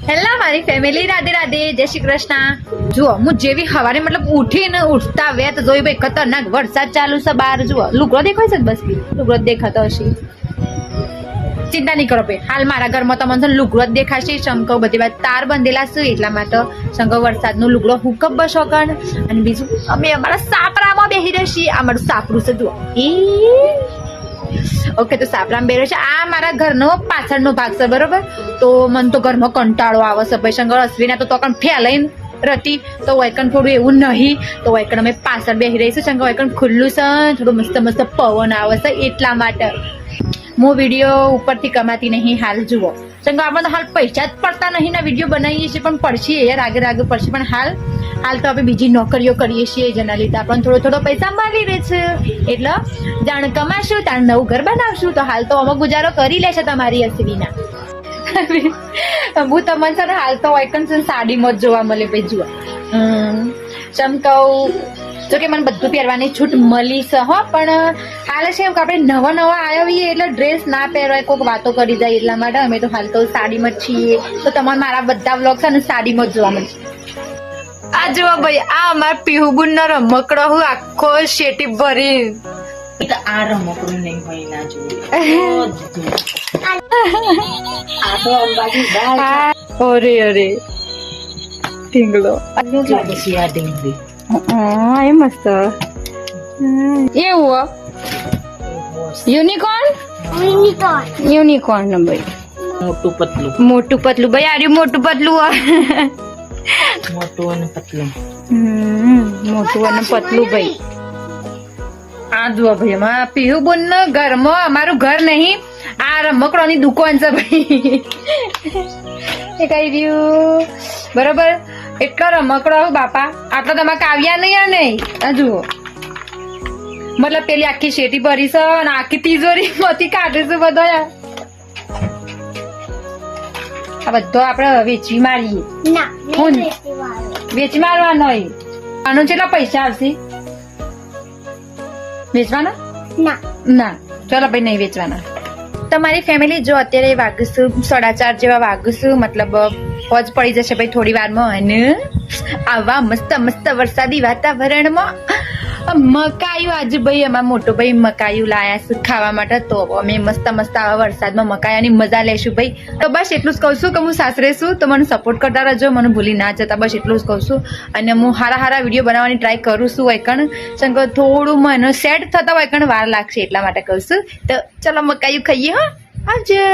Hello મારી family, Radhe Radhe, જય શ્રી કૃષ્ણ। જુઓ હું જેવી હવારે મતલબ ઉઠીને ઉઠતા વેત જોઈ ભાઈ ખતરનાક વરસાદ ચાલુ છે બહાર। જુઓ લુગડો દેખાય છે બસ લુગડો દેખાતો હશે, ચિંતા નહીં કરો ભાઈ। હાલ મારા ઘરમાં તમને લુગડો જ દેખાશે। શંકો બધી વાત તાર બંધેલા છે એટલા માટે શંકો વરસાદનો લુગડો હુકઅપ બસો કણ। અને બીજું અમે અમારા સાપરામાં બેસી રહીએ। આ મારું સાપરું છે જુઓ ઓકે। તો સાપરામાં બેરે છે। આ મારા ઘરનો પાછળનો ભાગ છે બરોબર। તો મને તો ઘરમાં કંટાળો આવે છે ભાઈ। શંકર અશ્વિના તો કણ ફેલાઈને રતી તો વૈકણ થોડું એવું નહીં તો વૈકણ અમે પાછળ બેસી રહીશું। શંકર વૈકણ ખુલ્લું છે, થોડું મસ્ત મસ્ત પવન આવે છે એટલા માટે હું વિડીયો ઉપરથી કમાતી નહીં। હાલ જુઓ શંકર આપણે તો હાલ પૈસા જ પડતા નહીં ને વિડીયો બનાવીએ છીએ પણ પડશે યાર, આગળ આગળ પડશે। પણ હાલ તો આપણે બીજી નોકરીઓ કરીએ છીએ જેના લીધે આપણને થોડો પૈસા મળી રહે છે। એટલે જાણ કમાશું તાણ નવું ઘર બનાવશું। તો હાલ તો અમુક ગુજારો કરી લેશે તમારી અશ્વિના। હું તમને છે ને હાલ તો વાયકન છે સાડીમાં જ જોવા મળે ભાઈ। જુઓ ચમકાઉ જો કે મને બધું પહેરવાની છૂટ મળી છે હો, પણ હાલ છે એમ કે આપણે નવા આવ્યા હોઈએ એટલે ડ્રેસ ના પહેરવાય, કોઈક વાતો કરી જાય એટલા માટે અમે તો હાલ તો સાડીમાં જ છીએ। તો તમારે મારા બધા વ્લોગ છે ને સાડીમાં જ જોવા મળશે। આ જુઓ ભાઈ આ અમારા પીહુબુન નો રમકડો હું આખો શેટી ભરી આ રમકડું નહીં હોય ના જોઈએ। અરે અરે ઢીંગલો એ મસ્ત એવું યુનિકોર્ન ભાઈ, મોટું પતલું ભાઈ। આર્યું મોટું પતલું મોટું અને પતલું મોટું અને પતલું ભાઈ। આ જુઓ ભાઈ અમારા પીહુબુન ના ઘરમાં, અમારું ઘર નહીં આ રમકડાની દુકાન છે ભાઈ। એ કઈ રહ્યું બરોબર એટલો રમકડો બાપા, આટલો તમે કાવ્યા નહીં આ જુઓ મતલબ પેલી આખી શેટી ભરી છે અને આખી તિજોરી માંથી કાઢીશું બધો। આ બધો આપડે વેચી મારીએ, વેચી મારવાનો આનો કેટલા પૈસા આવશે વેચવાના? ના ચલો ભાઈ નહીં વેચવાના। તમારી ફેમિલી જો અત્યારે વાગીશું 4:30 જેવા વાગીશું, મતલબ ફોજ પડી જશે ભાઈ થોડી વારમાં। અને આવા મસ્ત મસ્ત વરસાદી વાતાવરણમાં મકાયું આજે ભાઈ અમારા મોટો ભાઈ મકાયું લાયા છે ખાવા માટે। તો અમે મસ્ત મસ્ત આવા વરસાદમાં મકાયાની મજા લેશું ભાઈ। તો બસ એટલું જ કહું છું કે હું સાસરે છું તો મને સપોર્ટ કરતા રહેજો, મને ભૂલી ના જતા, બસ એટલું જ કહું છું। અને હું સારા વિડીયો બનાવવાની ટ્રાય કરું છું વૈકણ શંકર થોડું મને સેટ થતા વૈકણ વાર લાગશે એટલા માટે કહું છું। તો ચલો મકાયું ખાઈએ હો, આવજો।